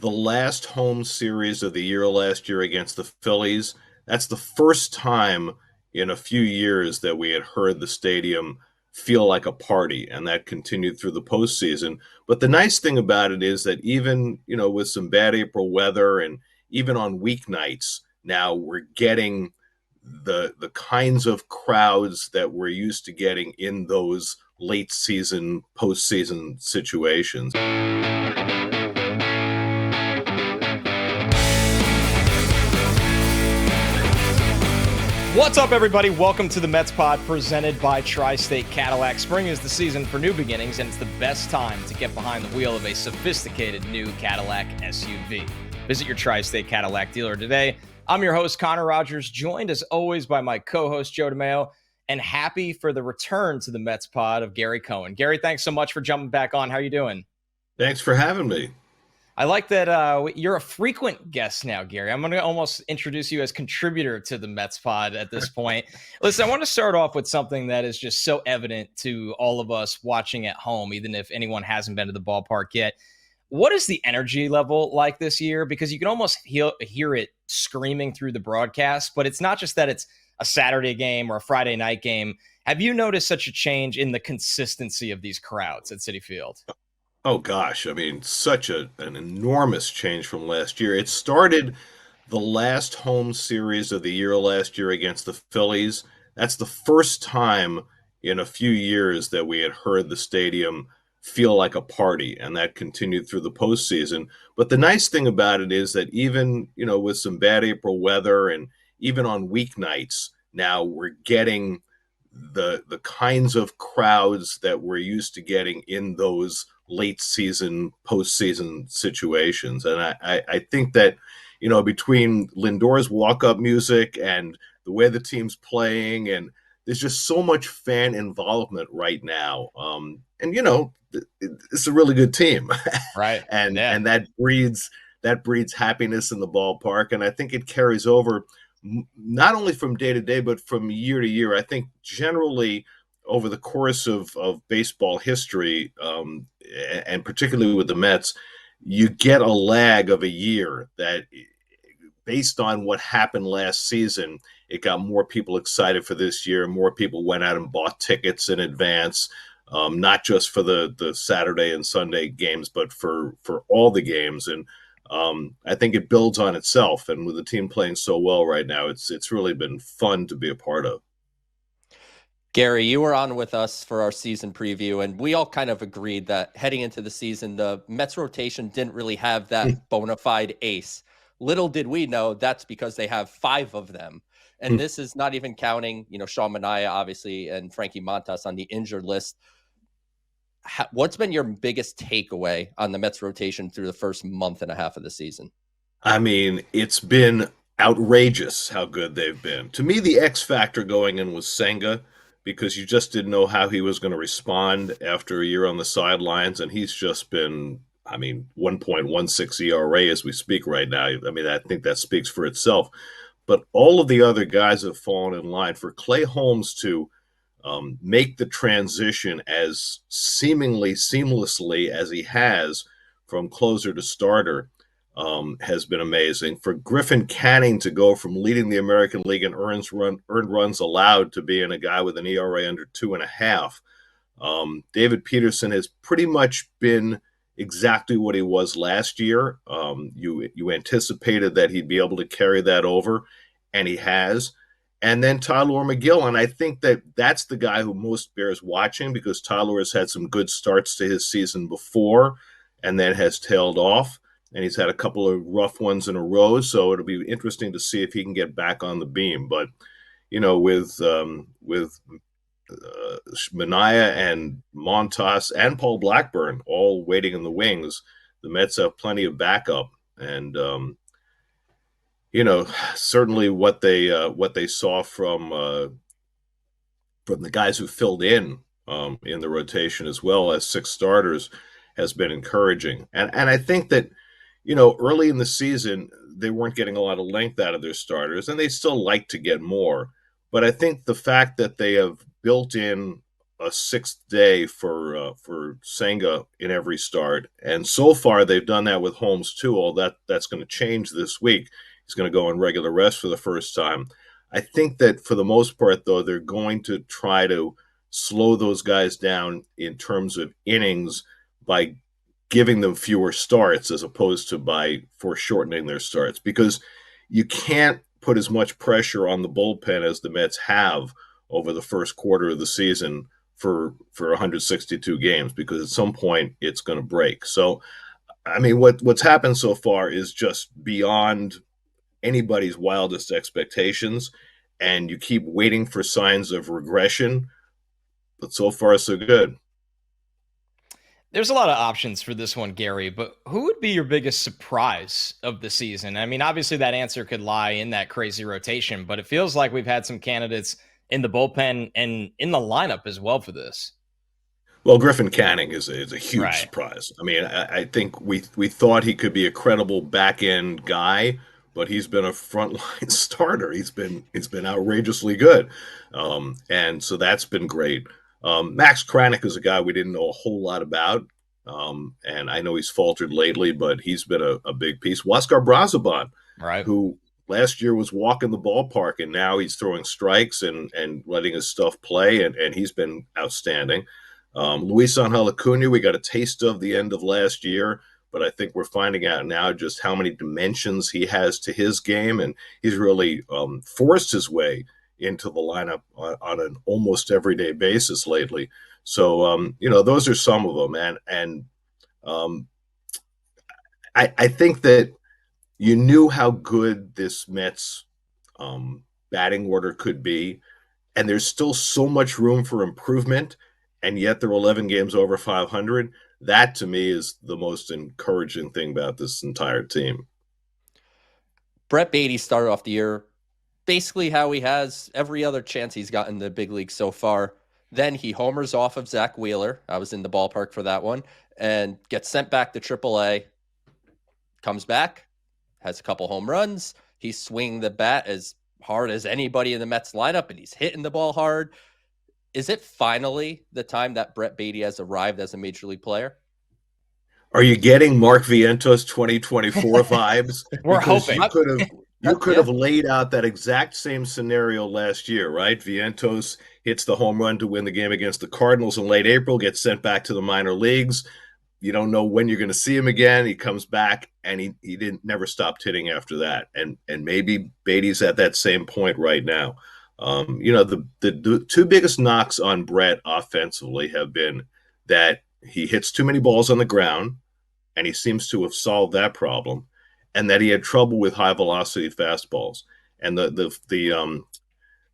the last home series of the year last year against the Phillies. That's the first time in a few years that we had heard the stadium feel like a party, and that continued through the postseason. But the nice thing about it is that even, with some bad April weather and even on weeknights, now we're getting the kinds of crowds that we're used to getting in those late season, postseason situations. What's up, everybody? Welcome to the Mets Pod, presented by Tri-State Cadillac. Spring is the season for new beginnings, and it's the best time to get behind the wheel of a sophisticated new Cadillac SUV. Visit your Tri-State Cadillac dealer today. I'm your host, Connor Rogers, joined as always by my co-host, Joe DeMayo, and happy for the return to the Mets Pod of Gary Cohen. Gary, thanks so much for jumping back on. How are you doing? Thanks for having me. I like that you're a frequent guest now, Gary. I'm going to almost introduce you as contributor to the Mets Pod at this point. Listen, I want to start off with something that is just so evident to all of us watching at home, even if anyone hasn't been to the ballpark yet. What is the energy level like this year? Because you can almost hear it screaming through the broadcast, but it's not just that it's a Saturday game or a Friday night game. Have you noticed such a change in the consistency of these crowds at Citi Field? Oh, gosh. I mean, such an enormous change from last year. It started the last home series of the year last year against the Phillies. That's the first time in a few years that we had heard the stadium feel like a party, and that continued through the postseason. But the nice thing about it is that even, with some bad April weather and even on weeknights, now we're getting the kinds of crowds that we're used to getting in those late season, postseason situations. And I think that, between Lindor's walk-up music and the way the team's playing, and there's just so much fan involvement right now. It's a really good team. Right. and Yeah. and that breeds happiness in the ballpark. And I think it carries over not only from day to day, but from year to year. I think generally over the course of baseball history, and particularly with the Mets, you get a lag of a year that, based on what happened last season, it got more people excited for this year. More people went out and bought tickets in advance, not just for the Saturday and Sunday games, but for all the games. And I think it builds on itself. And with the team playing so well right now, it's really been fun to be a part of. Gary, you were on with us for our season preview, and we all kind of agreed that heading into the season, the Mets rotation didn't really have that bona fide ace. Little did we know that's because they have 5 of them. And this is not even counting, Sean Manaea, obviously, and Frankie Montas on the injured list. What's been your biggest takeaway on the Mets rotation through the first month and a half of the season? I mean, it's been outrageous how good they've been. To me, the X factor going in was Senga, because you just didn't know how he was going to respond after a year on the sidelines. And he's just been, 1.16 ERA as we speak right now. I think that speaks for itself. But all of the other guys have fallen in line. For Clay Holmes to make the transition as seemingly seamlessly as he has from closer to starter has been amazing. For Griffin Canning to go from leading the American League in earned runs allowed to being a guy with an ERA under 2.5. David Peterson has pretty much been exactly what he was last year. You anticipated that he'd be able to carry that over, and he has. And then Tyler McGill, and I think that's the guy who most bears watching, because Tyler has had some good starts to his season before and then has tailed off. And he's had a couple of rough ones in a row, so it'll be interesting to see if he can get back on the beam. But, with Manaea and Montas and Paul Blackburn all waiting in the wings, the Mets have plenty of backup. And, certainly what they saw from the guys who filled in the rotation, as well as 6 starters, has been encouraging. And I think that, early in the season, they weren't getting a lot of length out of their starters, and they still like to get more. But I think the fact that they have built in a sixth day for Senga in every start, and so far they've done that with Holmes too. All that's going to change this week. He's going to go on regular rest for the first time. I think that for the most part, though, they're going to try to slow those guys down in terms of innings by giving them fewer starts as opposed to by foreshortening their starts, because you can't put as much pressure on the bullpen as the Mets have over the first quarter of the season for 162 games, because at some point it's going to break. So, I mean, what's happened so far is just beyond anybody's wildest expectations, and you keep waiting for signs of regression, but so far so good. There's a lot of options for this one, Gary, but who would be your biggest surprise of the season? I mean, obviously that answer could lie in that crazy rotation, but it feels like we've had some candidates in the bullpen and in the lineup as well for this. Well, Griffin Canning is a huge Right. surprise. I mean, I think we thought he could be a credible back end guy, but he's been a frontline starter. He's been outrageously good, and so that's been great. Max Kranick is a guy we didn't know a whole lot about, and I know he's faltered lately, but he's been a big piece. Huascar Brazoban, Right. who last year was walking the ballpark, and now he's throwing strikes and letting his stuff play, and he's been outstanding. Luisangel Acuna, we got a taste of the end of last year, but I think we're finding out now just how many dimensions he has to his game, and he's really forced his way into the lineup on an almost everyday basis lately. So, those are some of them, and um, I think that you knew how good this Mets batting order could be, and there's still so much room for improvement, and yet they're 11 games over 500. That to me is the most encouraging thing about this entire team. Brett Baty started off the year basically how he has every other chance he's gotten in the big league so far. Then he homers off of Zach Wheeler. I was in the ballpark for that one, and gets sent back to AAA. Comes back, has a couple home runs. He's swinging the bat as hard as anybody in the Mets lineup, and he's hitting the ball hard. Is it finally the time that Brett Baty has arrived as a major league player? Are you getting Mark Vientos 2024 vibes? We're Because hoping. you could have laid out that exact same scenario last year, right? Vientos hits the home run to win the game against the Cardinals in late April, gets sent back to the minor leagues. You don't know when you're going to see him again. He comes back, and he didn't never stopped hitting after that. And maybe Baty's at that same point right now. The two biggest knocks on Brett offensively have been that he hits too many balls on the ground, and he seems to have solved that problem, and that he had trouble with high velocity fastballs. And the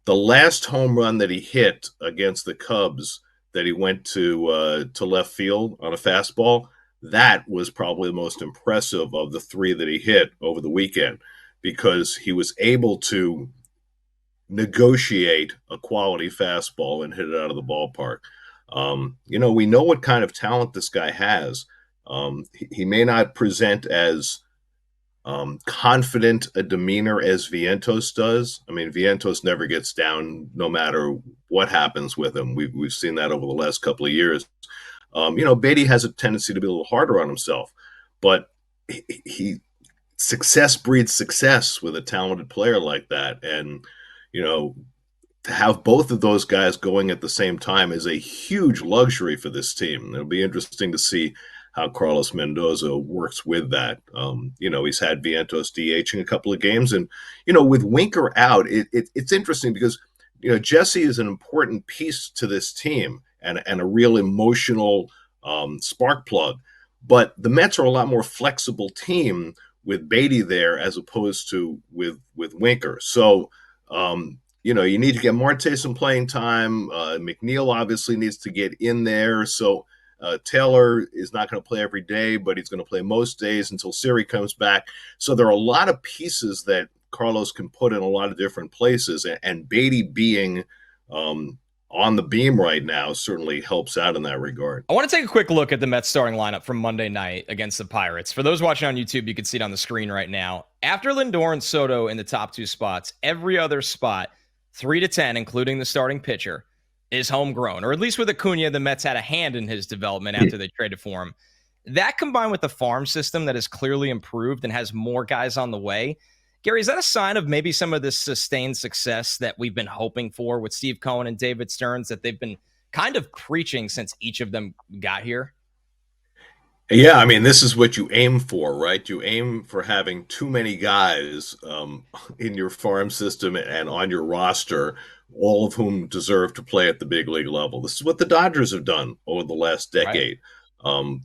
last home run that he hit against the Cubs, that he went to left field on a fastball, that was probably the most impressive of the three that he hit over the weekend, because he was able to negotiate a quality fastball and hit it out of the ballpark. We know what kind of talent this guy has. He may not present as confident a demeanor as Vientos does. I mean, Vientos never gets down no matter what happens with him. We've seen that over the last couple of years. Baty has a tendency to be a little harder on himself, but he success breeds success with a talented player like that. And, to have both of those guys going at the same time is a huge luxury for this team. It'll be interesting to see how Carlos Mendoza works with that. He's had Vientos DHing a couple of games, and with Winker out, it's interesting because Jesse is an important piece to this team and a real emotional spark plug. But the Mets are a lot more flexible team with Baty there as opposed to with Winker. So you need to get Marte some playing time. McNeil obviously needs to get in there. So Taylor is not going to play every day, but he's going to play most days until Siri comes back. So there are a lot of pieces that Carlos can put in a lot of different places, and Baty being on the beam right now certainly helps out in that regard. I want to take a quick look at the Mets starting lineup from Monday night against the Pirates. For those watching on YouTube, you can see it on the screen right now. After Lindor and Soto in the top two spots, every other spot, 3 to 10, including the starting pitcher, is homegrown, or at least with Acuna, the Mets had a hand in his development after they traded for him. That combined with the farm system that has clearly improved and has more guys on the way. Gary, is that a sign of maybe some of this sustained success that we've been hoping for with Steve Cohen and David Stearns that they've been kind of preaching since each of them got here? Yeah, I mean, this is what you aim for, right? You aim for having too many guys in your farm system and on your roster, all of whom deserve to play at the big league level. This is what the Dodgers have done over the last Right. decade.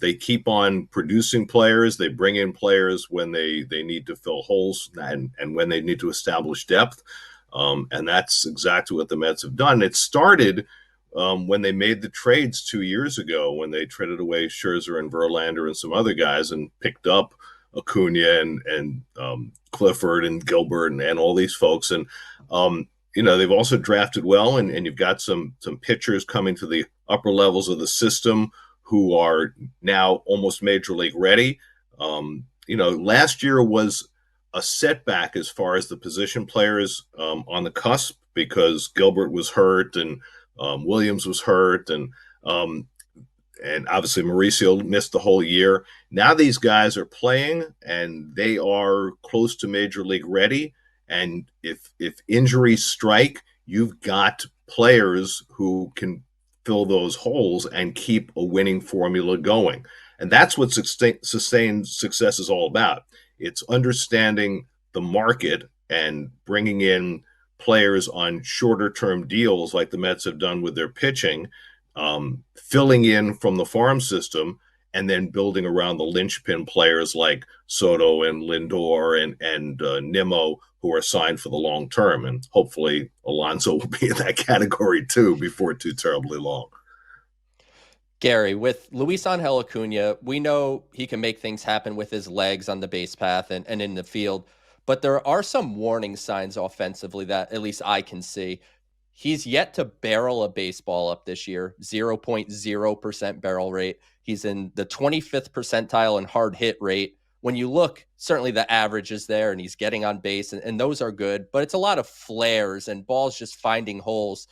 They keep on producing players. They bring in players when they need to fill holes and when they need to establish depth. And that's exactly what the Mets have done. It started when they made the trades 2 years ago, when they traded away Scherzer and Verlander and some other guys and picked up Acuna and Clifford and Gilbert and all these folks. And they've also drafted well, and you've got some pitchers coming to the upper levels of the system who are now almost major league ready. Last year was a setback as far as the position players on the cusp, because Gilbert was hurt and Williams was hurt, and obviously Mauricio missed the whole year. Now these guys are playing, and they are close to major league ready. And if injuries strike, you've got players who can fill those holes and keep a winning formula going. And that's what sustained success is all about. It's understanding the market and bringing in players on shorter term deals like the Mets have done with their pitching, filling in from the farm system, and then building around the linchpin players like Soto and Lindor and Nimmo, who are signed for the long term. And hopefully Alonso will be in that category too before too terribly long. Gary, with Luisangel Acuna, we know he can make things happen with his legs on the base path and in the field, but there are some warning signs offensively that at least I can see. He's yet to barrel a baseball up this year, 0.0% barrel rate. He's in the 25th percentile in hard hit rate. When you look, certainly the average is there and he's getting on base, and those are good, but it's a lot of flares and balls just finding holes.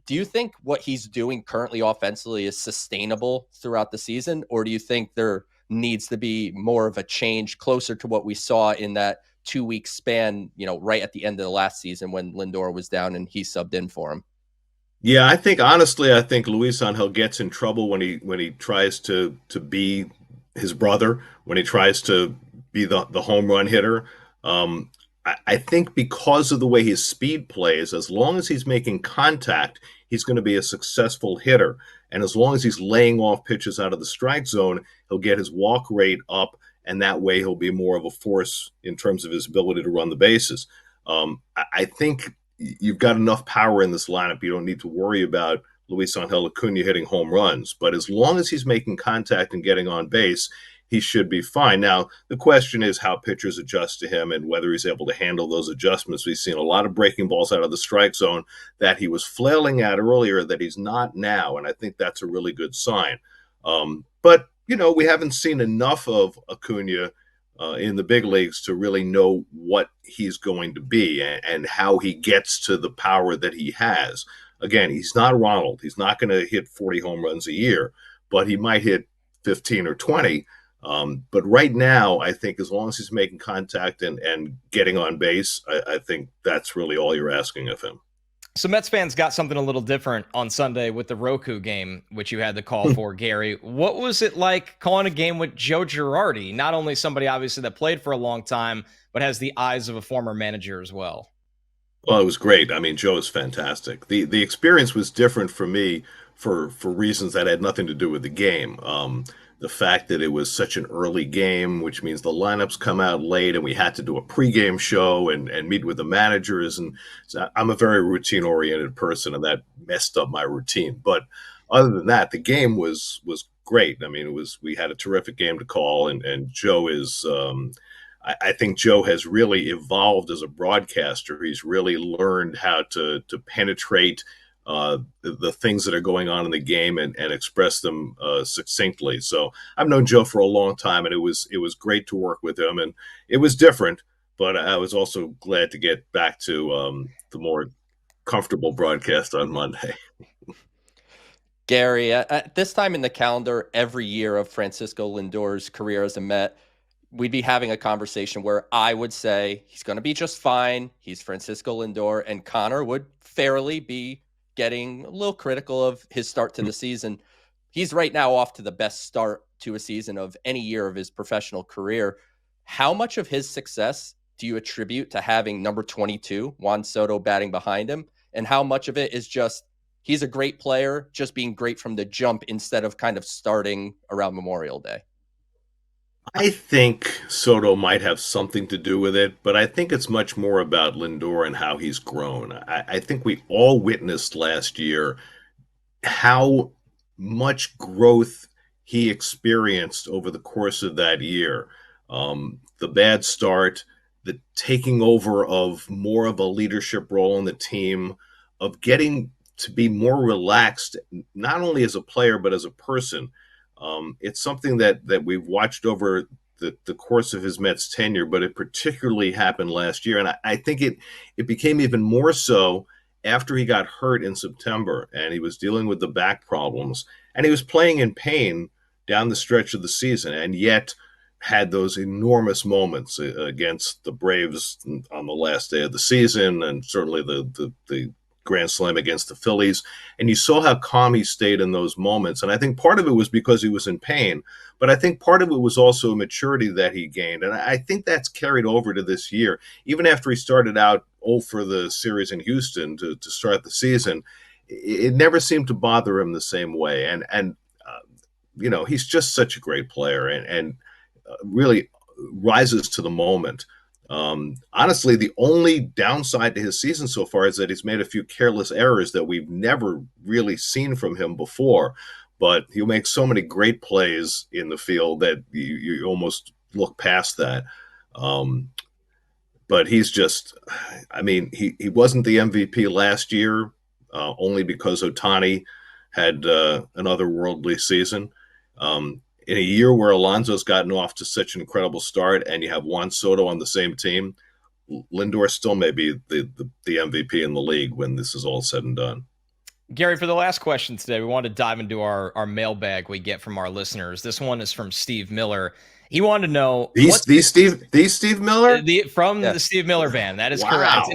Do you think what he's doing currently offensively is sustainable throughout the season, or do you think there needs to be more of a change closer to what we saw in that 2-week span, right at the end of the last season when Lindor was down and he subbed in for him? Yeah, I think Luisangel gets in trouble when he tries to be his brother, when he tries to be the home run hitter. I think because of the way his speed plays, as long as he's making contact, he's going to be a successful hitter. And as long as he's laying off pitches out of the strike zone, he'll get his walk rate up, and that way he'll be more of a force in terms of his ability to run the bases. I think you've got enough power in this lineup. You don't need to worry about Luisangel Acuna hitting home runs. But as long as he's making contact and getting on base, he should be fine. Now, the question is how pitchers adjust to him and whether he's able to handle those adjustments. We've seen a lot of breaking balls out of the strike zone that he was flailing at earlier that he's not now, and I think that's a really good sign. But we haven't seen enough of Acuna in the big leagues to really know what he's going to be and how he gets to the power that he has. Again, he's not Ronald. He's not going to hit 40 home runs a year, but he might hit 15 or 20. But right now, I think as long as he's making contact and getting on base, I think that's really all you're asking of him. So Mets fans got something a little different on Sunday with the Roku game, which you had the call for, Gary. What was it like calling a game with Joe Girardi? Not only somebody obviously that played for a long time, but has the eyes of a former manager as well. Well, it was great. I mean, Joe is fantastic. The experience was different for me for reasons that had nothing to do with the game. The fact that it was such an early game, which means the lineups come out late, and we had to do a pregame show and meet with the managers. And so I'm a very routine-oriented person, and that messed up my routine. But other than that, the game was great. I mean, we had a terrific game to call, and Joe is. I think Joe has really evolved as a broadcaster. He's really learned how to penetrate the things that are going on in the game and express them succinctly. So I've known Joe for a long time, and it was great to work with him, and it was different. But I was also glad to get back to the more comfortable broadcast on Monday. Gary, at this time in the calendar, every year of Francisco Lindor's career as a Met, we'd be having a conversation where I would say he's going to be just fine. He's Francisco Lindor, and Connor would fairly be getting a little critical of his start to the season. He's right now off to the best start to a season of any year of his professional career. How much of his success do you attribute to having number 22, Juan Soto, batting behind him? And how much of it is just he's a great player, just being great from the jump instead of kind of starting around Memorial Day? I think Soto might have something to do with it, but I think it's much more about Lindor and how he's grown. I think we all witnessed last year how much growth he experienced over the course of that year. The bad start, the taking over of more of a leadership role in the team, of getting to be more relaxed, not only as a player, but as a person. It's something that we've watched over the course of his Mets tenure, but it particularly happened last year. And I think it became even more so after he got hurt in September and he was dealing with the back problems and he was playing in pain down the stretch of the season, and yet had those enormous moments against the Braves on the last day of the season, and certainly the Grand Slam against the Phillies. And you saw how calm he stayed in those moments. And I think part of it was because he was in pain, but I think part of it was also a maturity that he gained. And I think that's carried over to this year. Even after he started out 0 for the series in Houston to start the season, it never seemed to bother him the same way. And he's just such a great player and really rises to the moment. Honestly, the only downside to his season so far is that he's made a few careless errors that we've never really seen from him before. But he'll make so many great plays in the field that you almost look past that. But he's just, he wasn't the MVP last year, only because Ohtani had an otherworldly season. In a year where Alonso's gotten off to such an incredible start and you have Juan Soto on the same team, Lindor still may be the MVP in the league when this is all said and done. Gary, for the last question today, we want to dive into our mailbag we get from our listeners. This one is from Steve Miller. He wanted to know the Steve Miller from the Steve Miller band. That is correct.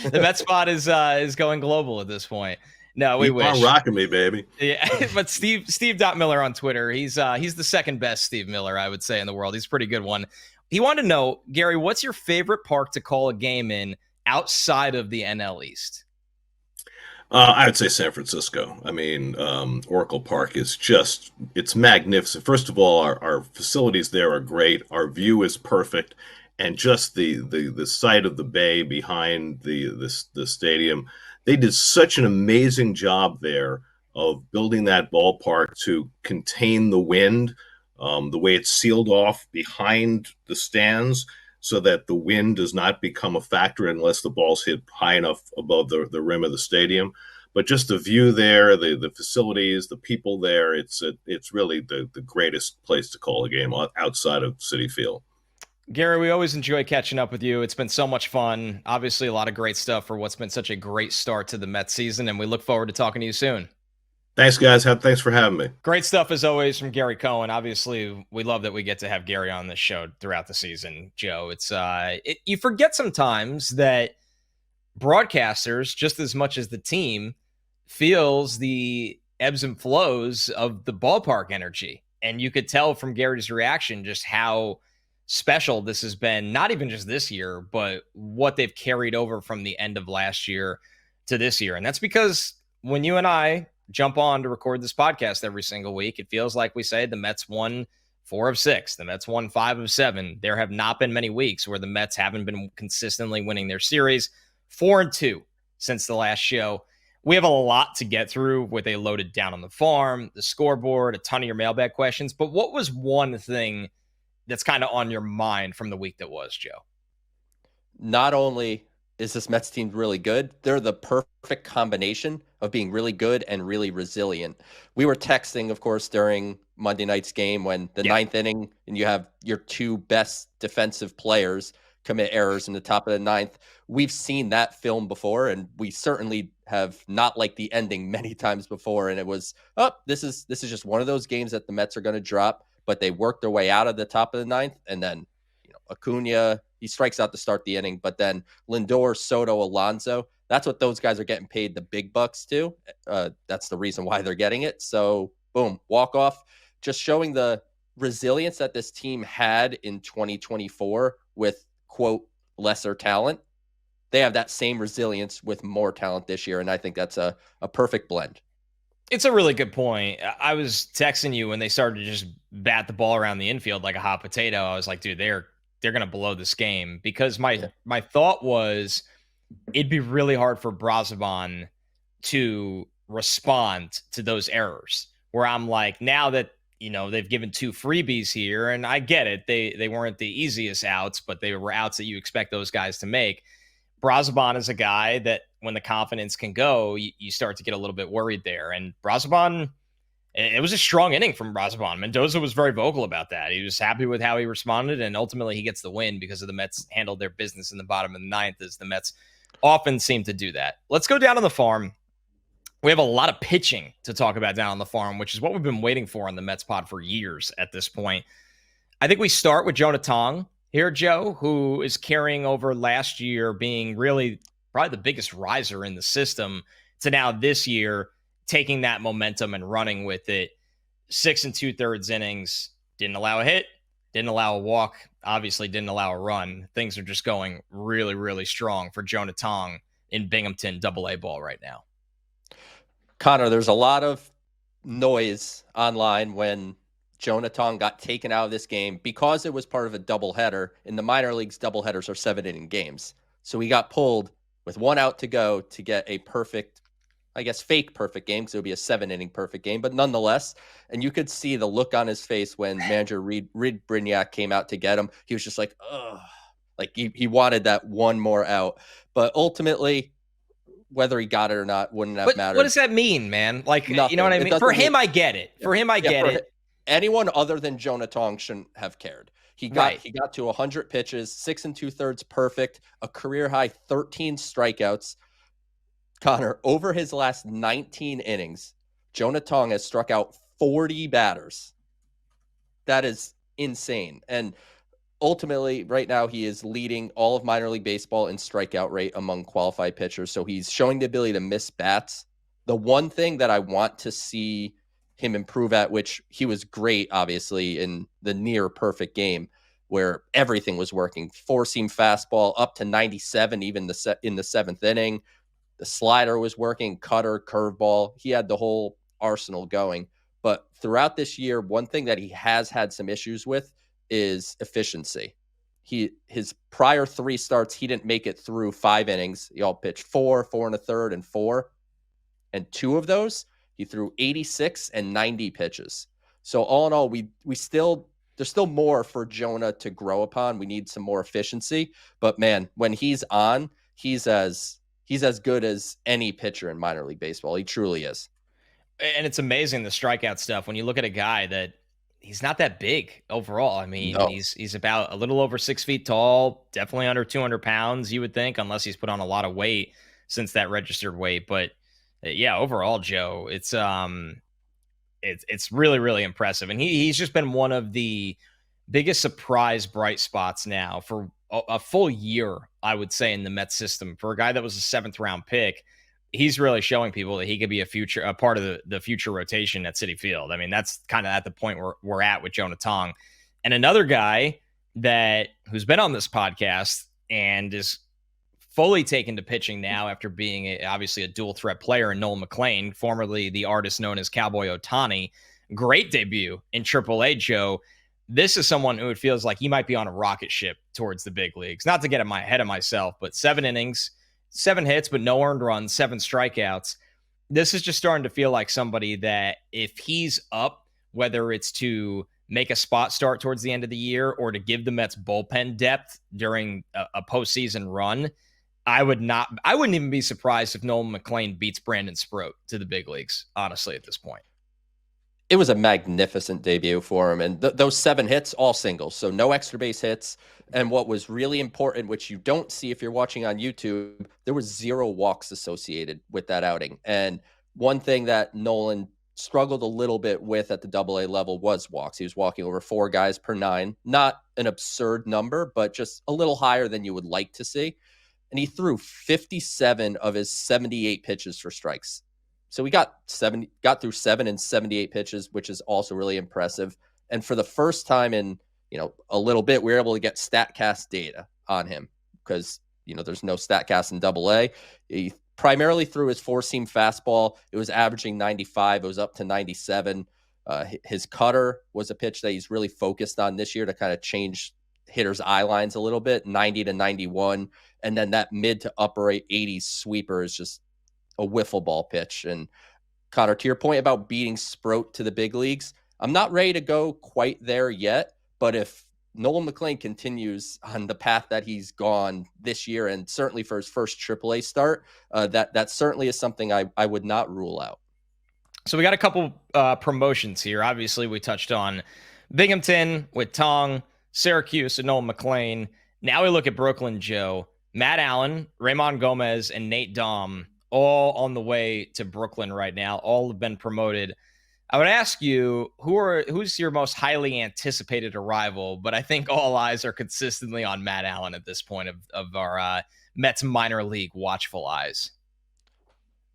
The Met spot is going global at this point. No, we wish. Keep on rocking me, baby. Yeah, but Steve Miller on Twitter, he's the second best Steve Miller, I would say, in the world. He's a pretty good one. He wanted to know, Gary, what's your favorite park to call a game in outside of the NL East? I would say San Francisco. Oracle Park is it's magnificent. First of all, our facilities there are great. Our view is perfect. And just the sight of the bay behind the stadium, they did such an amazing job there of building that ballpark to contain the wind, the way it's sealed off behind the stands so that the wind does not become a factor unless the ball's hit high enough above the rim of the stadium. But just the view there, the facilities, the people there, it's really the greatest place to call a game outside of Citi Field. Gary, we always enjoy catching up with you. It's been so much fun. Obviously, a lot of great stuff for what's been such a great start to the Mets season, and we look forward to talking to you soon. Thanks, guys. Thanks for having me. Great stuff, as always, from Gary Cohen. Obviously, we love that we get to have Gary on this show throughout the season, Joe. It's you forget sometimes that broadcasters, just as much as the team, feels the ebbs and flows of the ballpark energy. And you could tell from Gary's reaction just how special this has been, not even just this year, but what they've carried over from the end of last year to this year. And that's because when you and I jump on to record this podcast every single week, it feels like we say the Mets won 4 of 6. The Mets won 5 of 7. There have not been many weeks where the Mets haven't been consistently winning their series. 4-2 since the last show. We have a lot to get through with a loaded Down on the Farm, the scoreboard, a ton of your mailbag questions. But what was one thing that's kind of on your mind from the week that was, Joe? Not only is this Mets team really good, they're the perfect combination of being really good and really resilient. We were texting, of course, during Monday night's game when the ninth inning and you have your 2 best defensive players commit errors in the top of the ninth. We've seen that film before, and we certainly have not liked the ending many times before. And it was, this is just one of those games that the Mets are going to drop, but they worked their way out of the top of the ninth. And then, Acuna, he strikes out to start the inning, but then Lindor, Soto, Alonso, that's what those guys are getting paid the big bucks to. That's the reason why they're getting it. So boom, walk off, just showing the resilience that this team had in 2024 with, quote, lesser talent. They have that same resilience with more talent this year, and I think that's a perfect blend. It's a really good point. I was texting you when they started to just bat the ball around the infield like a hot potato. I was like, dude, they're going to blow this game, because my thought was it'd be really hard for Brazoban to respond to those errors, where I'm like, now that, they've given 2 freebies here, and I get it. They weren't the easiest outs, but they were outs that you expect those guys to make. Brazoban is a guy that when the confidence can go, you start to get a little bit worried there. And Brazoban, it was a strong inning from Brazoban. Mendoza was very vocal about that. He was happy with how he responded, and ultimately he gets the win because of the Mets handled their business in the bottom of the ninth, as the Mets often seem to do that. Let's go down on the farm. We have a lot of pitching to talk about down on the farm, which is what we've been waiting for on the Mets pod for years at this point. I think we start with Jonah Tong here, Joe, who is carrying over last year being really probably the biggest riser in the system to now this year taking that momentum and running with it. 6 2/3 innings, didn't allow a hit, didn't allow a walk, obviously didn't allow a run. Things are just going really, really strong for Jonah Tong in Binghamton AA ball right now. Connor, there's a lot of noise online when Jonah Tong got taken out of this game because it was part of a doubleheader. In the minor leagues, doubleheaders are 7-inning games. So he got pulled with 1 out to go to get a perfect, I guess, fake perfect game, because it would be a 7-inning perfect game, but nonetheless. And you could see the look on his face when manager Reed Brignac came out to get him. He was just like, ugh. Like he wanted that one more out. But ultimately, whether he got it or not wouldn't have mattered. What does that mean, man? Like, Nothing. You know what I mean? For him, I get it. For him, I get it. Anyone other than Jonah Tong shouldn't have cared. He got to 100 pitches, 6 2/3 perfect, a career high 13 strikeouts. Connor, over his last 19 innings, Jonah Tong has struck out 40 batters. That is insane. And ultimately, right now, he is leading all of minor league baseball in strikeout rate among qualified pitchers. So he's showing the ability to miss bats. The one thing that I want to see him improve at, which he was great, obviously, in the near perfect game where everything was working. 4-seam fastball up to 97, even in the 7th inning. The slider was working, cutter, curveball. He had the whole arsenal going. But throughout this year, one thing that he has had some issues with is efficiency. His prior 3 starts, he didn't make it through 5 innings. He all pitched 4, 4 1/3, and 4. And 2 of those, he threw 86 and 90 pitches. So all in all, there's still more for Jonah to grow upon. We need some more efficiency. But man, when he's on, he's as good as any pitcher in minor league baseball. He truly is. And it's amazing, the strikeout stuff. When you look at a guy that he's not that big overall. I mean, no. He's about a little over 6 feet tall, definitely under 200 pounds, you would think, unless he's put on a lot of weight since that registered weight. But yeah, overall, Joe, it's really, really impressive. And he's just been one of the biggest surprise bright spots now for a full year, I would say, in the Mets system. For a guy that was a 7th round pick, he's really showing people that he could be a part of the future rotation at Citi Field. I mean, that's kind of at the point where we're at with Jonah Tong. And another guy who's been on this podcast and is fully taken to pitching now after being obviously a dual threat player in Nolan McLean, formerly the artist known as Cowboy Ohtani. Great debut in AAA, Joe. This is someone who it feels like he might be on a rocket ship towards the big leagues. Not to get ahead of myself, but 7 innings, 7 hits, but no earned runs, 7 strikeouts. This is just starting to feel like somebody that if he's up, whether it's to make a spot start towards the end of the year or to give the Mets bullpen depth during a postseason run, I wouldn't even be surprised if Nolan McLean beats Brandon Sproat to the big leagues, honestly, at this point. It was a magnificent debut for him. And those 7 hits, all singles. So no extra base hits. And what was really important, which you don't see if you're watching on YouTube, there was 0 walks associated with that outing. And one thing that Nolan struggled a little bit with at the AA level was walks. He was walking over 4 guys per 9. Not an absurd number, but just a little higher than you would like to see. And he threw 57 of his 78 pitches for strikes. So we got through 7 and 78 pitches, which is also really impressive. And for the first time in, a little bit, we were able to get StatCast data on him because, there's no StatCast in AA. He primarily threw his 4-seam fastball. It was averaging 95. It was up to 97. His cutter was a pitch that he's really focused on this year to kind of change hitters' eye lines a little bit, 90 to 91. And then that mid to upper 80s sweeper is just a wiffle ball pitch. And Connor, to your point about beating Sproat to the big leagues, I'm not ready to go quite there yet, but if Nolan McLean continues on the path that he's gone this year, and certainly for his first AAA start, that certainly is something I would not rule out. So we got a couple promotions here. Obviously, we touched on Binghamton with Tong, Syracuse and Nolan McLean. Now we look at Brooklyn, Joe. Matt Allan, Raimon Gomes, and Nate Dohm all on the way to Brooklyn right now. All have been promoted. I would ask you, who's your most highly anticipated arrival? But I think all eyes are consistently on Matt Allan at this point of our Mets minor league watchful eyes.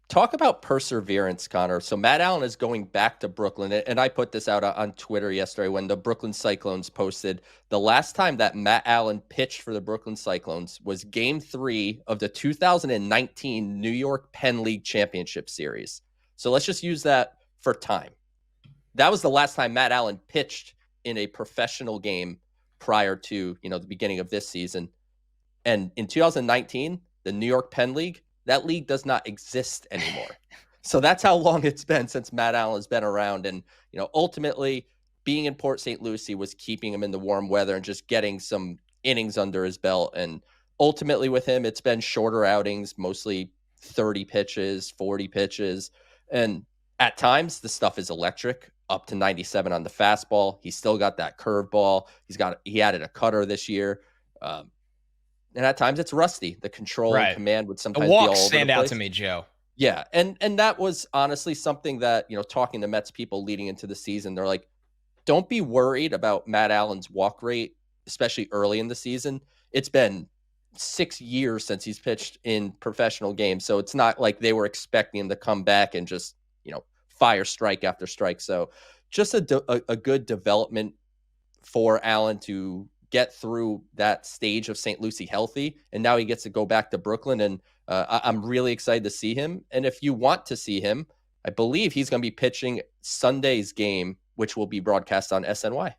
Talk about perseverance, Connor. So Matt Allan is going back to Brooklyn, and I put this out on Twitter yesterday when the Brooklyn Cyclones posted the last time that Matt Allan pitched for the Brooklyn Cyclones was Game 3 of the 2019 New York Penn League Championship Series. So let's just use that for time. That was the last time Matt Allan pitched in a professional game prior to, the beginning of this season. And in 2019, the New York Penn League, that league does not exist anymore. So that's how long it's been since Matt Allan has been around. And, ultimately being in Port St. Lucie was keeping him in the warm weather and just getting some innings under his belt. And ultimately with him, it's been shorter outings, mostly 30 pitches, 40 pitches. And at times the stuff is electric, up to 97 on the fastball. He's still got that curveball. He added a cutter this year. And at times it's rusty. The control and command would sometimes the walks be all over stand the place. out to me, Joe. Yeah, and that was honestly something that, talking to Mets people leading into the season, they're like, don't be worried about Matt Allan's walk rate, especially early in the season. It's been 6 years since he's pitched in professional games, so it's not like they were expecting him to come back and just, fire strike after strike. So just a good development for Allan to get through that stage of St. Lucie healthy. And now he gets to go back to Brooklyn. And I'm really excited to see him. And if you want to see him, I believe he's going to be pitching Sunday's game, which will be broadcast on SNY.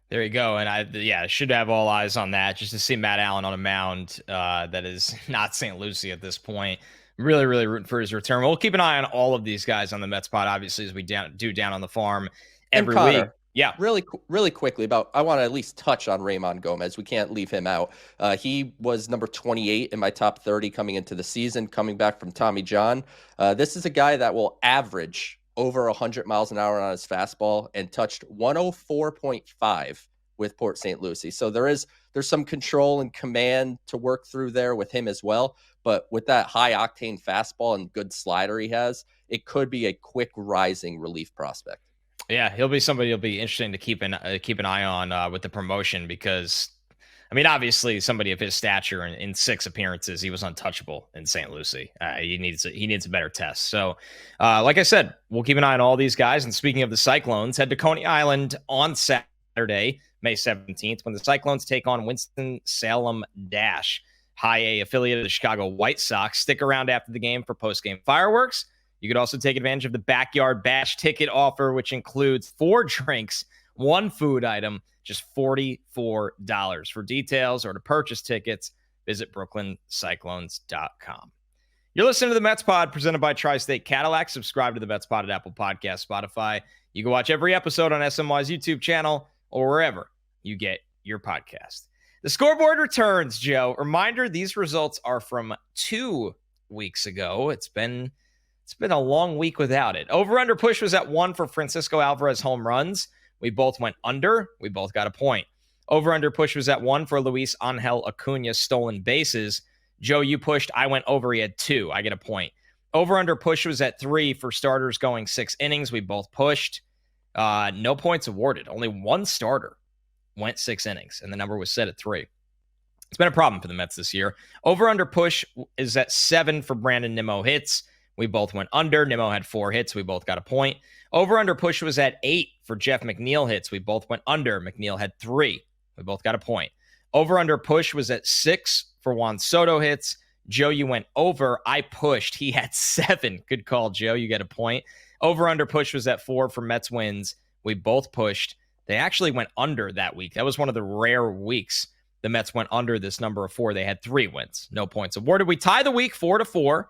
There you go. And I should have all eyes on that just to see Matt Allan on a mound that is not St. Lucie at this point. Really, really rooting for his return. We'll keep an eye on all of these guys on the Mets pod, obviously, as we do down on the farm every week. Yeah. Really quickly I want to at least touch on Raimon Gomes. We can't leave him out. He was number 28 in my top 30 coming into the season, coming back from Tommy John. This is a guy that will average over 100 miles an hour on his fastball and touched 104.5 with Port St. Lucie. So there's some control and command to work through there with him as well. But with that high octane fastball and good slider he has, it could be a quick rising relief prospect. Yeah, he'll be somebody will be interesting to keep an eye on with the promotion because, obviously somebody of his stature in 6 appearances, he was untouchable in St. Lucie. He needs a better test. So, like I said, we'll keep an eye on all these guys. And speaking of the Cyclones, head to Coney Island on Saturday, May 17th, when the Cyclones take on Winston-Salem Dash, High A affiliate of the Chicago White Sox. Stick around after the game for post-game fireworks. You could also take advantage of the Backyard Bash ticket offer, which includes 4 drinks, 1 food item, just $44. For details or to purchase tickets, visit brooklyncyclones.com. You're listening to the Mets Pod, presented by Tri-State Cadillac. Subscribe to the Mets Pod at Apple Podcasts, Spotify. You can watch every episode on SMY's YouTube channel or wherever you get your podcast. The scoreboard returns, Joe. Reminder, these results are from 2 weeks ago. It's been It's been a long week without it. Over-under push was at 1 for Francisco Alvarez home runs. We both went under. We both got a point. Over-under push was at 1 for Luisangel Acuna stolen bases. Joe, you pushed. I went over. He had 2. I get a point. Over-under push was at 3 for starters going 6 innings. We both pushed. No points awarded. Only one starter went 6 innings, and the number was set at 3. It's been a problem for the Mets this year. Over-under push is at 7 for Brandon Nimmo hits. We both went under. Nimmo had 4 hits. We both got a point. Over-under push was at 8 for Jeff McNeil hits. We both went under. McNeil had 3. We both got a point. Over-under push was at 6 for Juan Soto hits. Joe, you went over. I pushed. He had 7. Good call, Joe. You get a point. Over-under push was at 4 for Mets wins. We both pushed. They actually went under that week. That was one of the rare weeks the Mets went under this number of 4. They had 3 wins. No points awarded. We tie the week 4-4.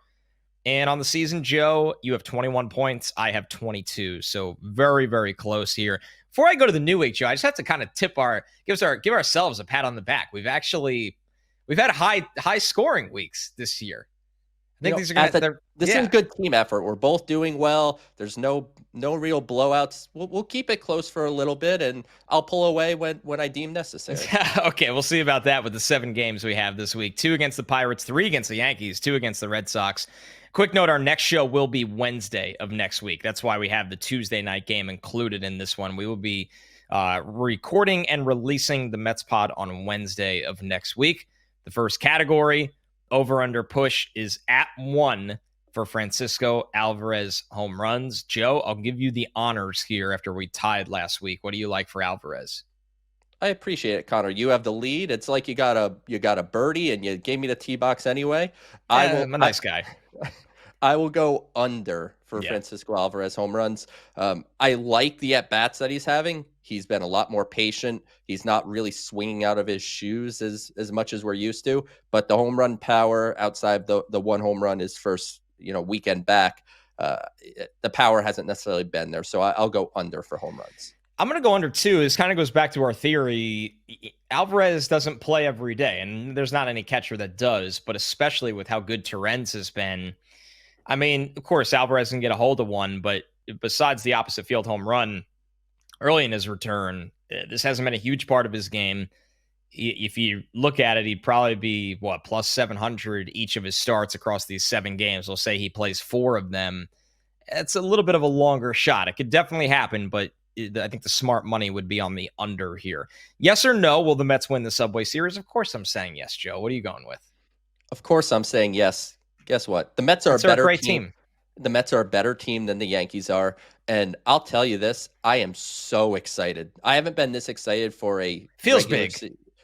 And on the season, Joe, you have 21 points. I have 22. So very, very close here. Before I go to the new week, Joe, I just have to kind of give ourselves a pat on the back. We've had high scoring weeks this year. I think these are going this is good team effort. We're both doing well. There's no real blowouts. We'll keep it close for a little bit, and I'll pull away when I deem necessary. Okay, we'll see about that with the 7 games we have this week. 2 against the Pirates, 3 against the Yankees, 2 against the Red Sox. Quick note, our next show will be Wednesday of next week. That's why we have the Tuesday night game included in this one. We will be recording and releasing the Mets pod on Wednesday of next week. The first category, over-under push, is at 1 for Francisco Alvarez home runs. Joe, I'll give you the honors here after we tied last week. What do you like for Alvarez? I appreciate it, Connor. You have the lead. It's like you got a birdie, and you gave me the tee box anyway. I'm a nice guy. I will go under for Francisco Alvarez home runs. I like the at-bats that he's having. He's been a lot more patient. He's not really swinging out of his shoes as much as we're used to. But the home run power outside the one home run his first weekend back, the power hasn't necessarily been there. So I'll go under for home runs. I'm going to go under 2. This kind of goes back to our theory. Alvarez doesn't play every day, and there's not any catcher that does, but especially with how good Torrens has been. I mean, of course, Alvarez can get a hold of one, but besides the opposite field home run early in his return, this hasn't been a huge part of his game. If you look at it, he'd probably be, plus 700 each of his starts across these 7 games. We'll say he plays 4 of them. It's a little bit of a longer shot. It could definitely happen, but I think the smart money would be on the under here. Yes or no, will the Mets win the Subway Series? Of course I'm saying yes, Joe. What are you going with? Of course I'm saying yes. Guess what? The Mets are a better team. The Mets are a better team than the Yankees are. And I'll tell you this, I am so excited. I haven't been this excited for a feels big.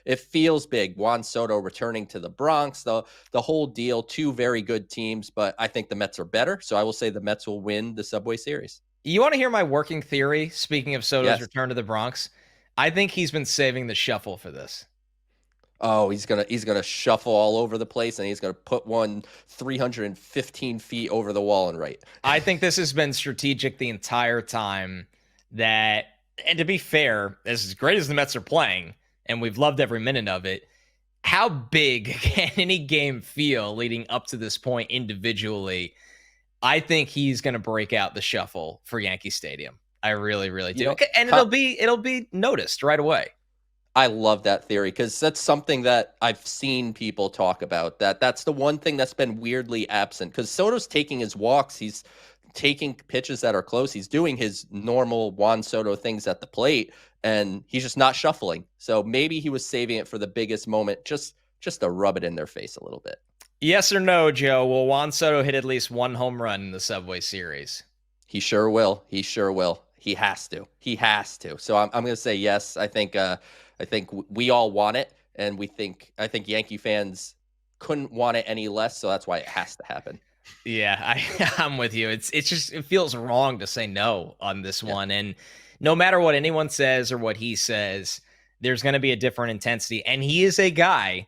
It feels big. Juan Soto returning to the Bronx, the whole deal. 2 very good teams, but I think the Mets are better. So I will say the Mets will win the Subway Series. You want to hear my working theory? Speaking of Soto's return to the Bronx, I think he's been saving the shuffle for this. Oh, he's gonna shuffle all over the place, and he's gonna put one 315 feet over the wall and right. I think this has been strategic the entire time. And to be fair, as great as the Mets are playing, and we've loved every minute of it, how big can any game feel leading up to this point individually? I think he's going to break out the shuffle for Yankee Stadium. I really, really do. And it'll be noticed right away. I love that theory because that's something that I've seen people talk about. That's the one thing that's been weirdly absent because Soto's taking his walks. He's taking pitches that are close. He's doing his normal Juan Soto things at the plate, and he's just not shuffling. So maybe he was saving it for the biggest moment, just to rub it in their face a little bit. Yes or no, Joe? Will Juan Soto hit at least 1 home run in the Subway Series? He sure will. He has to. So I'm going to say yes. I think we all want it, and I think Yankee fans couldn't want it any less. So that's why it has to happen. Yeah, I'm with you. It feels wrong to say no on this one, and no matter what anyone says or what he says, there's going to be a different intensity, and he is a guy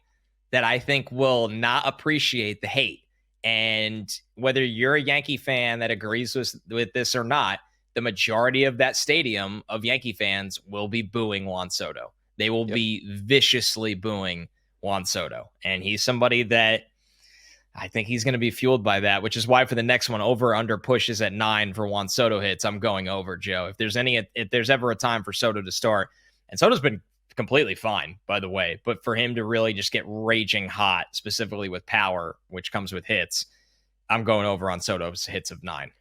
that I think will not appreciate the hate. And whether you're a Yankee fan that agrees with this or not, the majority of that stadium of Yankee fans will be booing Juan Soto. They will be viciously booing Juan Soto. And he's somebody that I think he's going to be fueled by that, which is why for the next one, over under push is at 9 for Juan Soto hits. I'm going over, Joe. If there's ever a time for Soto to start, and Soto's been completely fine, by the way, but for him to really just get raging hot, specifically with power, which comes with hits, I'm going over on Soto's hits of 9.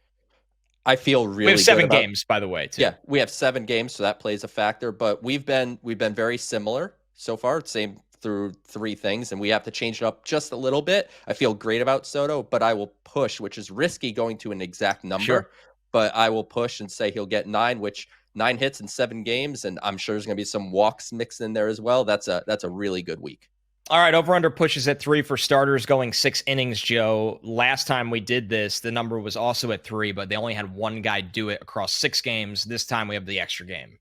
I feel really we have 7 good about, games, by the way, too. Yeah, we have 7 games, so that plays a factor. But we've been very similar so far. Same through 3 things, and we have to change it up just a little bit. I feel great about Soto, but I will push, which is risky going to an exact number. Sure. But I will push and say he'll get 9, which 9 hits in 7 games, and I'm sure there's going to be some walks mixed in there as well. That's a really good week. All right, over-under pushes at 3 for starters going 6 innings, Joe. Last time we did this, the number was also at 3, but they only had one guy do it across 6 games. This time we have the extra game.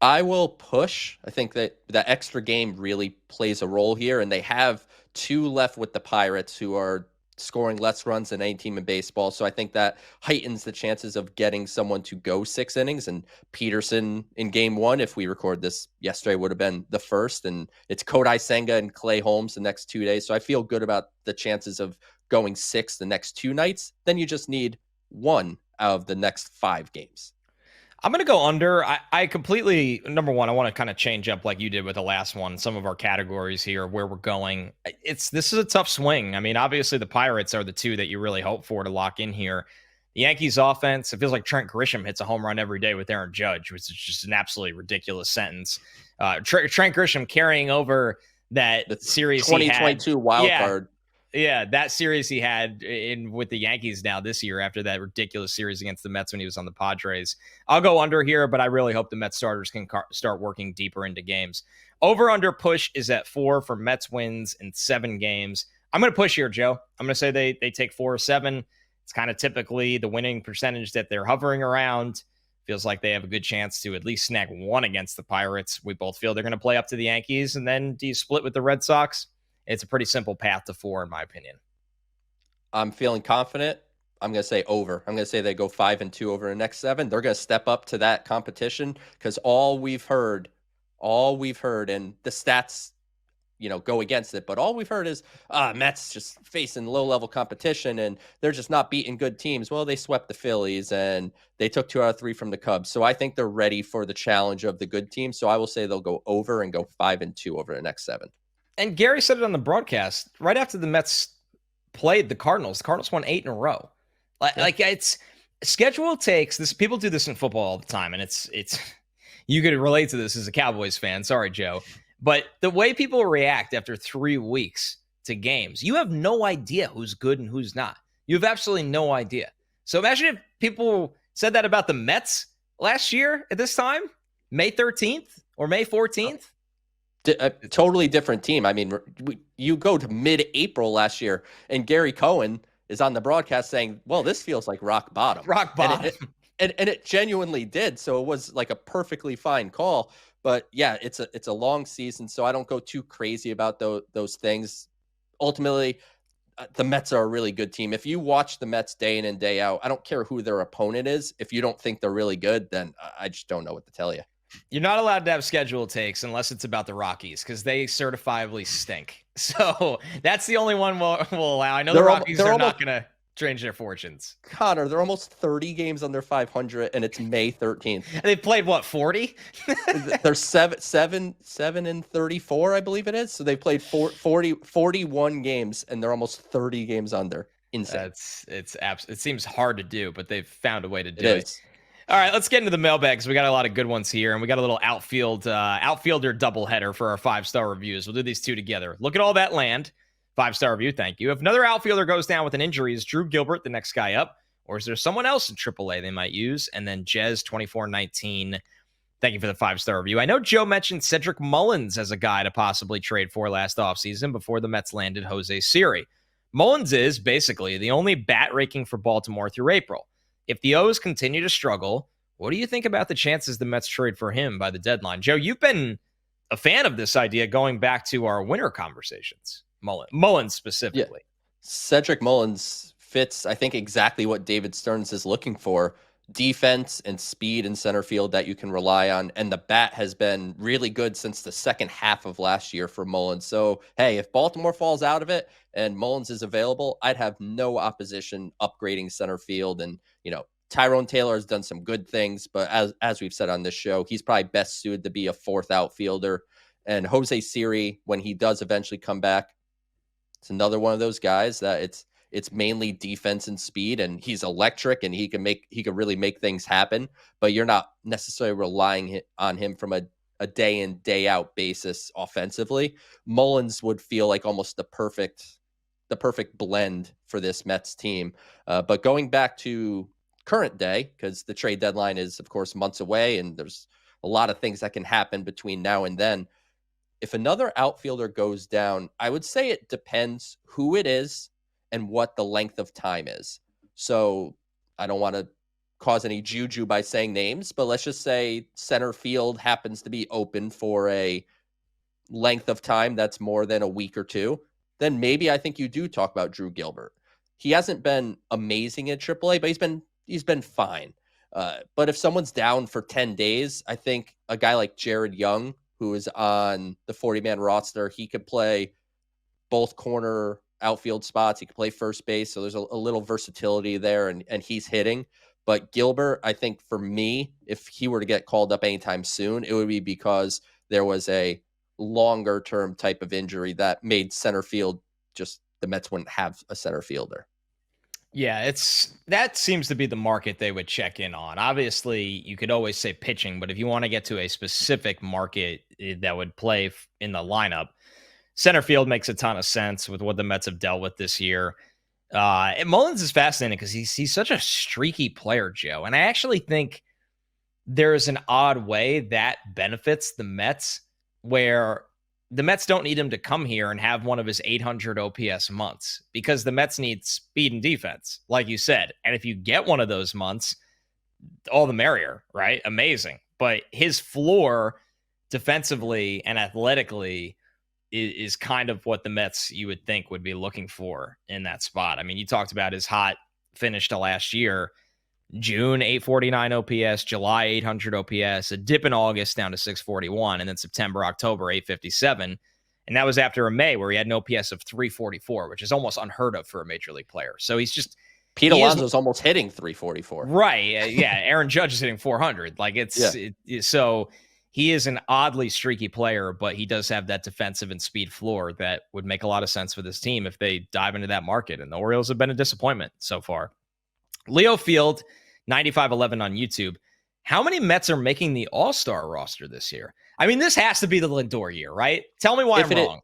I will push. I think that the extra game really plays a role here, and they have 2 left with the Pirates who are scoring less runs than any team in baseball. So I think that heightens the chances of getting someone to go 6 innings. And Peterson in game 1, if we record this yesterday, would have been the first. And it's Kodai Senga and Clay Holmes the next 2 days. So I feel good about the chances of going 6 the next 2 nights. Then you just need 1 out of the next 5 games. I'm going to go under. I completely, number one, I want to kind of change up like you did with the last one, some of our categories here, where we're going. This is a tough swing. I mean, obviously the Pirates are the 2 that you really hope for to lock in here. The Yankees offense, it feels like Trent Grisham hits a home run every day with Aaron Judge, which is just an absolutely ridiculous sentence. Trent Grisham carrying over that series 2022 wild card. Yeah, that series he had with the Yankees now this year after that ridiculous series against the Mets when he was on the Padres. I'll go under here, but I really hope the Mets starters can start working deeper into games. Over-under push is at 4 for Mets wins in 7 games. I'm going to push here, Joe. I'm going to say they take 4 or 7. It's kind of typically the winning percentage that they're hovering around. Feels like they have a good chance to at least snag 1 against the Pirates. We both feel they're going to play up to the Yankees, and then do you split with the Red Sox? It's a pretty simple path to 4, in my opinion. I'm feeling confident. I'm going to say over. I'm going to say they go 5-2 over the next 7. They're going to step up to that competition because all we've heard, and the stats, go against it, but all we've heard is Mets just facing low-level competition and they're just not beating good teams. Well, they swept the Phillies and they took 2 out of 3 from the Cubs. So I think they're ready for the challenge of the good team. So I will say they'll go over and go 5-2 over the next 7. And Gary said it on the broadcast right after the Mets played the Cardinals. The Cardinals won 8 in a row. Like it's schedule takes this. People do this in football all the time, and it's you could relate to this as a Cowboys fan. Sorry, Joe, but the way people react after 3 weeks to games, you have no idea who's good and who's not. You have absolutely no idea. So imagine if people said that about the Mets last year at this time, May 13th or May 14th. A totally different team. I mean, you go to mid-April last year, and Gary Cohen is on the broadcast saying, well, this feels like rock bottom. Rock bottom. And it genuinely did. So it was like a perfectly fine call. But yeah, it's a long season, so I don't go too crazy about those things. Ultimately, the Mets are a really good team. If you watch the Mets day in and day out, I don't care who their opponent is. If you don't think they're really good, then I just don't know what to tell you. You're not allowed to have schedule takes unless it's about the Rockies because they certifiably stink. So that's the only one we'll allow. I know the Rockies are not going to change their fortunes. Connor, they're almost 30 games under 500, and it's May 13th. They played, what, 40? They're 7-34, I believe it is. So they played 41 games, and they're almost 30 games under. Insane. It seems hard to do, but they've found a way to do it. All right, let's get into the mailbags. We got a lot of good ones here, and we got a little outfielder doubleheader for our 5-star reviews. We'll do these 2 together. Look at all that land. 5-star review, thank you. If another outfielder goes down with an injury, is Drew Gilbert the next guy up, or is there someone else in AAA they might use? And then Jez2419, thank you for the 5-star review. I know Joe mentioned Cedric Mullins as a guy to possibly trade for last offseason before the Mets landed Jose Siri. Mullins is basically the only bat raking for Baltimore through April. If the O's continue to struggle, what do you think about the chances the Mets trade for him by the deadline? Joe, you've been a fan of this idea going back to our winter conversations. Mullins specifically. Yeah. Cedric Mullins fits, I think, exactly what David Stearns is looking for. defense and speed in center field that you can rely on. And the bat has been really good since the second half of last year for Mullins. So, hey, if Baltimore falls out of it and Mullins is available, I'd have no opposition upgrading center field. And, Tyrone Taylor has done some good things, but as we've said on this show, he's probably best suited to be a fourth outfielder. And Jose Siri, when he does eventually come back, it's another one of those guys that it's mainly defense and speed, and he's electric and he can really make things happen, but you're not necessarily relying on him from a day in, day out basis offensively. Mullins would feel like almost the perfect blend for this Mets team. But going back to current day, because the trade deadline is, of course, months away, and there's a lot of things that can happen between now and then. If another outfielder goes down, I would say it depends who it is and what the length of time is. So I don't want to cause any juju by saying names, but let's just say center field happens to be open for a length of time that's more than a week or two. Then maybe I think you do talk about Drew Gilbert. He hasn't been amazing at AAA, but he's been fine. But if someone's down for 10 days, I think a guy like Jared Young, who is on the 40-man roster, he could play both corner outfield spots. He could play first base. So there's a little versatility there, and he's hitting. But Gilbert, I think for me, if he were to get called up anytime soon, it would be because there was a longer term type of injury that made center field just the Mets wouldn't have a center fielder. Yeah, that seems to be the market they would check in on. Obviously, you could always say pitching, but if you want to get to a specific market that would play in the lineup, center field makes a ton of sense with what the Mets have dealt with this year. And Mullins is fascinating because he's such a streaky player, Joe. And I actually think there's an odd way that benefits the Mets, where the Mets don't need him to come here and have one of his 800 OPS months, because the Mets need speed and defense, like you said. And if you get one of those months, all the merrier, right? Amazing. But his floor defensively and athletically is kind of what the Mets, you would think, would be looking for in that spot. I mean, you talked about his hot finish to last year. June, 849 OPS, July, 800 OPS, a dip in August down to 641, and then September, October, 857. And that was after a May where he had an OPS of 344, which is almost unheard of for a major league player. So he's just... Pete Alonso's almost hitting 344. Right. Yeah. Aaron Judge is hitting 400. Like so he is an oddly streaky player, but he does have that defensive and speed floor that would make a lot of sense for this team if they dive into that market. And the Orioles have been a disappointment so far. Leo Field, 9511 on YouTube. How many Mets are making the All-Star roster this year? I mean, this has to be the Lindor year, right? Tell me why I'm wrong.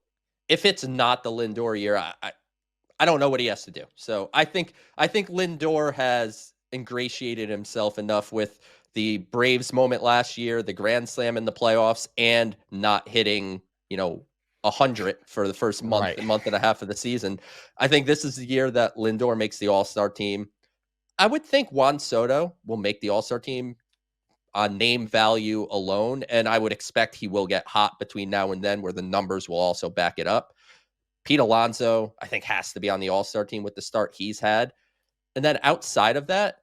If it's not the Lindor year, I don't know what he has to do. So I think Lindor has ingratiated himself enough with the Braves moment last year, the Grand Slam in the playoffs, and not hitting, 100 for the first month and a half of the season. I think this is the year that Lindor makes the All-Star team. I would think Juan Soto will make the All-Star team on name value alone, and I would expect he will get hot between now and then, where the numbers will also back it up. Pete Alonso, I think, has to be on the All-Star team with the start he's had. And then outside of that,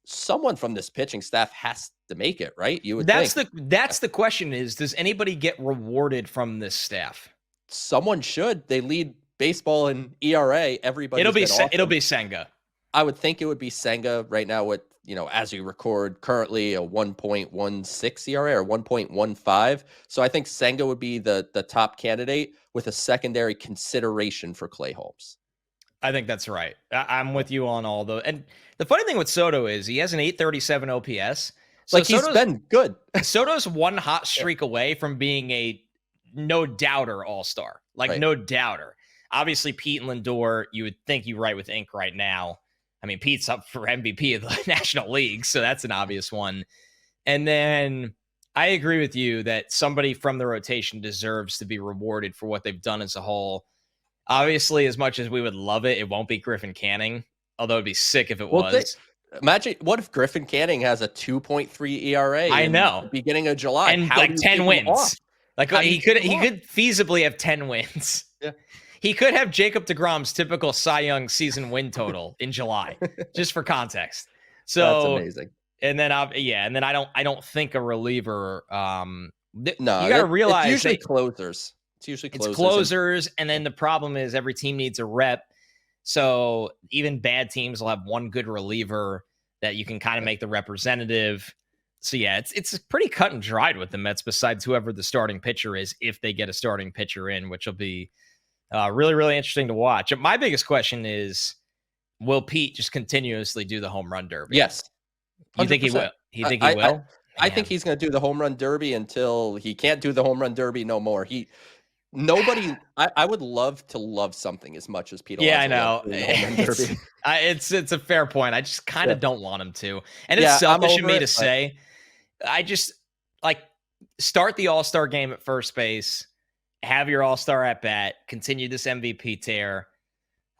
someone from this pitching staff has to make it, right? You would That's the question is, does anybody get rewarded from this staff? Someone should. They lead baseball in ERA. It'll be Senga. I would think it would be Senga right now with, as we record currently a 1.16 ERA or 1.15. So I think Senga would be the top candidate with a secondary consideration for Clay Holmes. I think that's right. I'm with you on all those. And the funny thing with Soto is he has an 837 OPS. So he's been good. Soto's one hot streak away from being a no doubter all-star. No doubter. Obviously, Pete and Lindor, you would think you write with ink right now. I mean, Pete's up for MVP of the National League, so that's an obvious one. And then I agree with you that somebody from the rotation deserves to be rewarded for what they've done as a whole. Obviously, as much as we would love it, it won't be Griffin Canning, although it'd be sick if it was. Imagine, what if Griffin Canning has a 2.3 ERA I know. Beginning of July? And 10 wins. He could feasibly have 10 wins. Yeah. He could have Jacob deGrom's typical Cy Young season win total in July, just for context. So that's amazing. And then I don't think a reliever. You No, got to realize it's usually closers. It's usually closers. It's closers, and then the problem is every team needs a rep. So even bad teams will have one good reliever that you can kind of make the representative. So yeah, it's pretty cut and dried with the Mets. Besides whoever the starting pitcher is, if they get a starting pitcher in, which will be really, really interesting to watch. My biggest question is, will Pete just continuously do the home run derby? Yes. 100%. You think he will? You think he will? I think he's going to do the home run derby until he can't do the home run derby no more. I would love to love something as much as Pete. Yeah, I know. It's a fair point. I just kind of don't want him to. And it's selfish of me to say. I just start the All-Star game at first base, have your All-Star at bat, continue this MVP tear.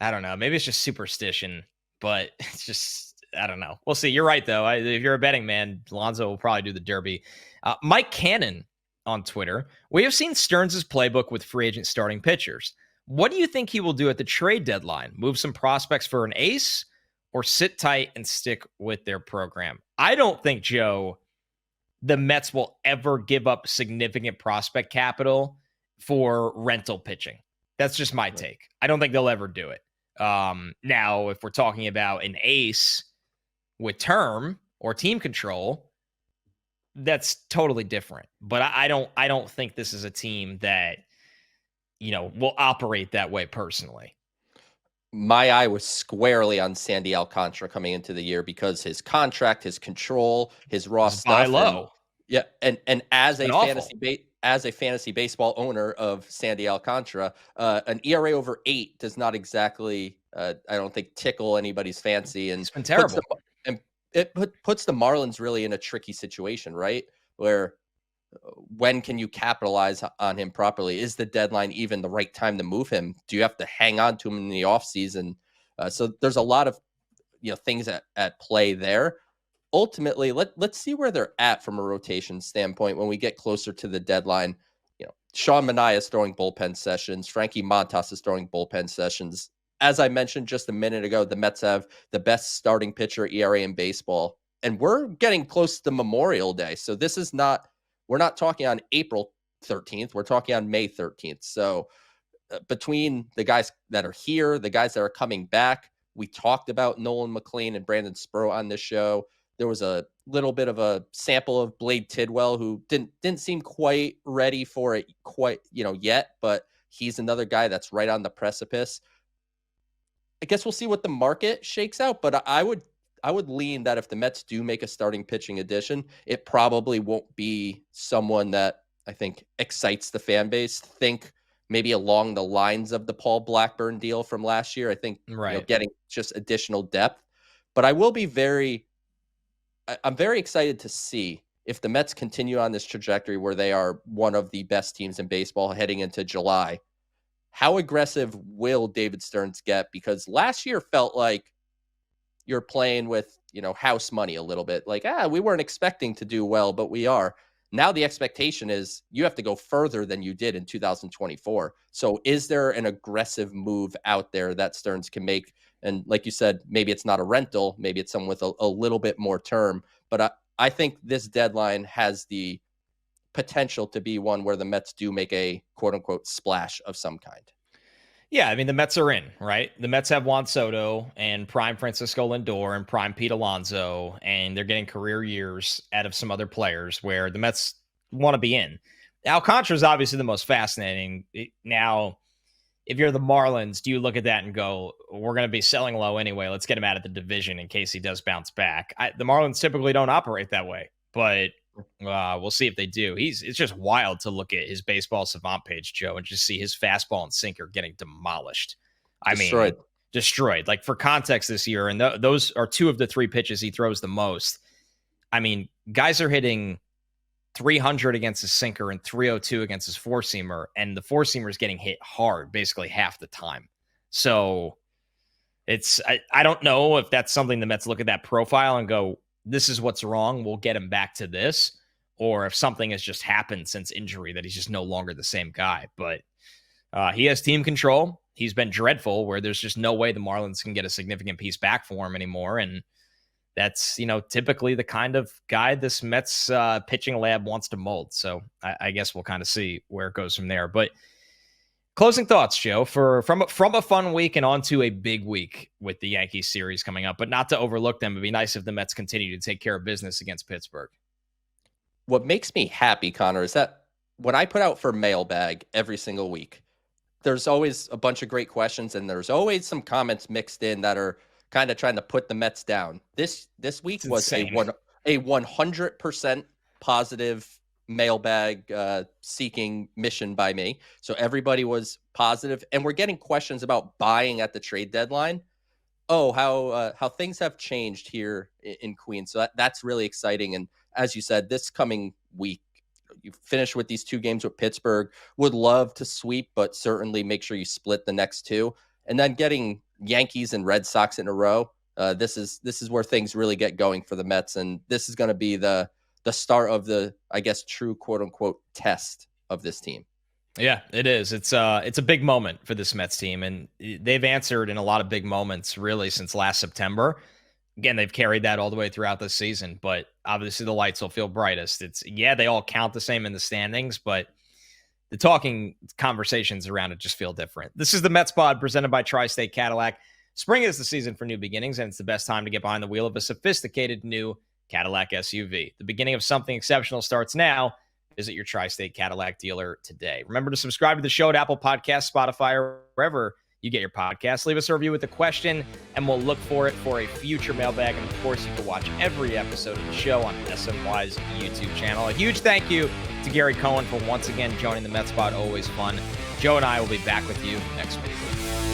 I don't know. Maybe it's just superstition, but it's just, I don't know. We'll see. You're right, though. If you're a betting man, Lonzo will probably do the derby. Mike Cannon on Twitter. We have seen Stearns' playbook with free agent starting pitchers. What do you think he will do at the trade deadline? Move some prospects for an ace or sit tight and stick with their program? I don't think, Joe, the Mets will ever give up significant prospect capital for rental pitching. That's just my take. I don't think they'll ever do it. Now, if we're talking about an ace with term or team control, that's totally different. But I don't think this is a team that, will operate that way personally. My eye was squarely on Sandy Alcantara coming into the year because his contract, his control, his raw stuff. Buy low. And as a fantasy baseball owner of Sandy Alcantara, an ERA over 8 does not exactly, I don't think, tickle anybody's fancy. And it's been terrible. It puts the Marlins really in a tricky situation, right? Where when can you capitalize on him properly? Is the deadline even the right time to move him? Do you have to hang on to him in the offseason? So there's a lot of things at play there. Ultimately, let's see where they're at from a rotation standpoint when we get closer to the deadline. Sean Manaea is throwing bullpen sessions. Frankie Montas is throwing bullpen sessions. As I mentioned just a minute ago, the Mets have the best starting pitcher ERA in baseball, and we're getting close to Memorial Day. So this is we're not talking on April 13th. We're talking on May 13th. So between the guys that are here, the guys that are coming back, we talked about Nolan, McLean, and Brandon Sproat on this show. There was a little bit of a sample of Blade Tidwell, who didn't seem quite ready for it yet, but he's another guy that's right on the precipice. I guess we'll see what the market shakes out, but I would lean that if the Mets do make a starting pitching addition, it probably won't be someone that I think excites the fan base. Think maybe along the lines of the Paul Blackburn deal from last year. I think getting just additional depth, but I'm very excited to see if the Mets continue on this trajectory where they are one of the best teams in baseball heading into July. How aggressive will David Stearns get? Because last year felt like you're playing with, house money a little bit. Like, we weren't expecting to do well, but we are. Now the expectation is you have to go further than you did in 2024. So is there an aggressive move out there that Stearns can make? And like you said, maybe it's not a rental. Maybe it's someone with a little bit more term. But I think this deadline has the potential to be one where the Mets do make a quote-unquote splash of some kind. Yeah, I mean, the Mets are in, right? The Mets have Juan Soto and prime Francisco Lindor and prime Pete Alonso, and they're getting career years out of some other players where the Mets want to be in. Alcantara is obviously the most fascinating. Now, if you're the Marlins, do you look at that and go, we're going to be selling low anyway, let's get him out of the division in case he does bounce back? The Marlins typically don't operate that way, but we'll see if they do. It's just wild to look at his baseball savant page, Joe, and just see his fastball and sinker getting demolished. Destroyed. Like, for context this year, and those are 2 of the 3 pitches he throws the most. I mean, guys are hitting 300 against his sinker and 302 against his four-seamer, and the four-seamer is getting hit hard basically half the time. So I don't know if that's something the Mets look at that profile and go, this is what's wrong, we'll get him back to this, or if something has just happened since injury that he's just no longer the same guy. But he has team control. He's been dreadful, where there's just no way the Marlins can get a significant piece back for him anymore. And that's, typically the kind of guy this Mets pitching lab wants to mold. So I guess we'll kind of see where it goes from there. But closing thoughts, Joe, from a fun week and onto a big week with the Yankees series coming up, but not to overlook them. It'd be nice if the Mets continue to take care of business against Pittsburgh. What makes me happy, Connor, is that when I put out for Mailbag every single week, there's always a bunch of great questions, and there's always some comments mixed in that are kind of trying to put the Mets down. This week was a 100% positive Mailbag seeking mission by me. So everybody was positive, and we're getting questions about buying at the trade deadline. Oh, how things have changed here in Queens. So that's really exciting. And as you said, this coming week, you finish with these 2 games with Pittsburgh. Would love to sweep, but certainly make sure you split the next 2. And then getting Yankees and Red Sox in a row. This is where things really get going for the Mets, and this is going to be the start of the, I guess, true quote unquote test of this team. Yeah, it is. It's a big moment for this Mets team, and they've answered in a lot of big moments really since last September. Again, they've carried that all the way throughout this season, but obviously the lights will feel brightest. They all count the same in the standings, but the talking conversations around it just feel different. This is the Mets Pod presented by Tri-State Cadillac. Spring is the season for new beginnings, and it's the best time to get behind the wheel of a sophisticated new Cadillac SUV. The beginning of something exceptional starts now. Visit your Tri-State Cadillac dealer today. Remember to subscribe to the show at Apple Podcasts, Spotify, or wherever you get your podcasts. Leave us a review with a question, and we'll look for it for a future mailbag. And, of course, you can watch every episode of the show on SNY's YouTube channel. A huge thank you to Gary Cohen for once again joining the Mets Pod. Always fun. Joe and I will be back with you next week.